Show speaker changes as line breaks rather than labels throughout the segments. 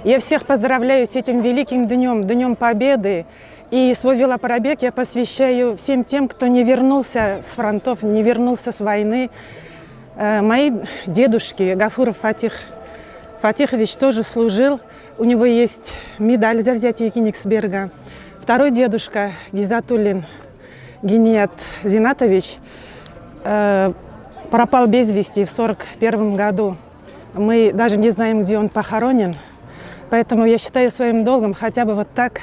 Я всех поздравляю с этим великим днем, Днем Победы. И свой велопробег я посвящаю всем тем, кто не вернулся с фронтов, не вернулся с войны. Мои дедушки, Гафуров Фатихович тоже служил. У него есть медаль за взятие Кенигсберга. Второй дедушка, Гизатуллин Геният Зинатович, пропал без вести в 1941 году. Мы даже не знаем, где он похоронен. Поэтому я считаю своим долгом хотя бы вот так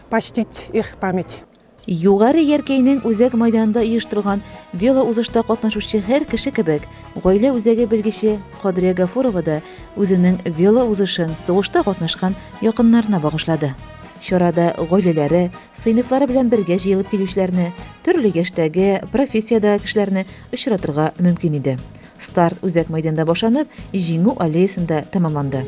почтить их память.
Югары Яркейнең үзәк майданында оештырылган вело узышта катнашучы һәр кеше кебек, гаилә үзәге белгече Кадрия Гафурова да үзенең вело узышын сугышта катнашкан якыннарына багышлады. Чарада гаиләләре, сыйныфлары белән бергә җыелып килүчеләрне, төрле яшьтәге, профессиядә кешеләрне очратырга мөмкин иде. Старт үзәк майданда башланып, җиңү аллеясында тәмамланды.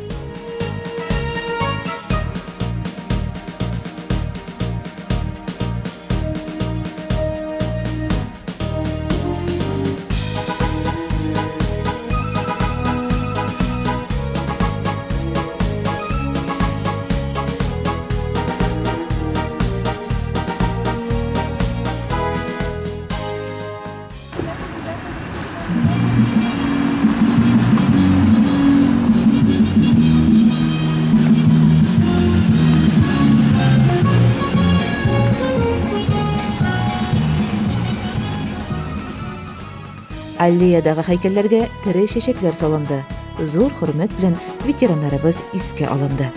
Аллеядагы һәйкәлләргә тере чәчәкләр салынды. Зур хөрмәт белән ветераннарыбыз искә алынды.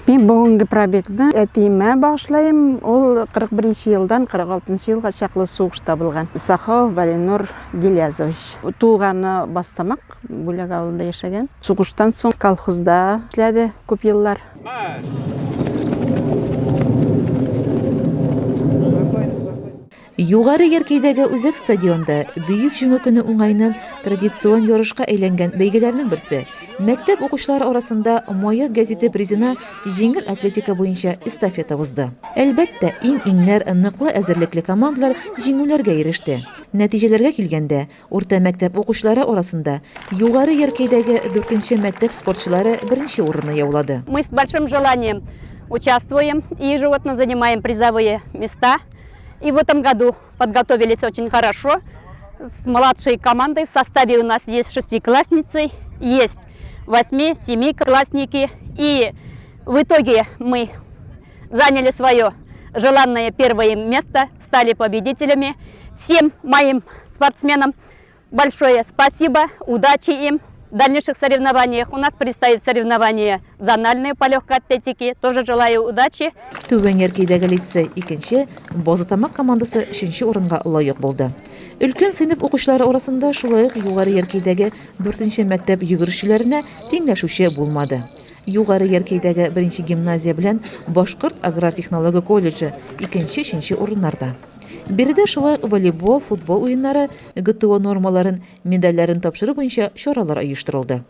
Мен бүгінгі пробегді әтиме башлайым. Ол 41 елдан 46 елға чаклы сугышта булган. Сахов Валинур Гилязович. Туғаны Бастамак, Бүләк авылында яшәгән. Сугыштан соң колхозда эшләде күп еллар.
Югары Яркәйдәге үзәк стадионда бөек җиңү көне уңайыннан традицион ярышка әйләнгән бәйгеләрнең берсе. Мәктәп укучылары арасында Маяк газеты призына җиңел атлетика буенча эстафета узды. Әлбәттә, иң-иңнәр ныклы әзерлекле командалар җиңүләргә иреште. Нәтиҗәләргә килгәндә, урта мәктәп укучылары арасында Югары Яркәйдәге 4-нче мәктәп спортчылары беренче урынны яулады.
Мы с большим желанием участвуем и ежегодно занимаем призовые места. И в этом году подготовились очень хорошо с младшей командой. В составе у нас есть 6-классницы, есть 8-7-классники. И в итоге мы заняли свое желанное первое место, стали победителями. Всем моим спортсменам большое спасибо, удачи им. В дальнейших соревнованиях у нас предстоит соревнование зональные по легкой атлетике. Тоже желаю удачи.
Түбән Яркәйдәге лицей 2-нче, Базытамак командасы 3-нче урынга лаек булды. Өлкән сыйныф укучылары арасында шулай ук Югары Яркәйдәге 4-нче мәктәп йөгерешчеләренә тиңләшүче булмады. Югары Яркәйдәге 1-нче гимназия белән Башкорт аграр технология колледжы 2-3-нче урыннарда. Биредә шулай волейбол, футбол уеннары, ГТО нормаларын, медальләрен тапшыру буенча чаралар оештырылды.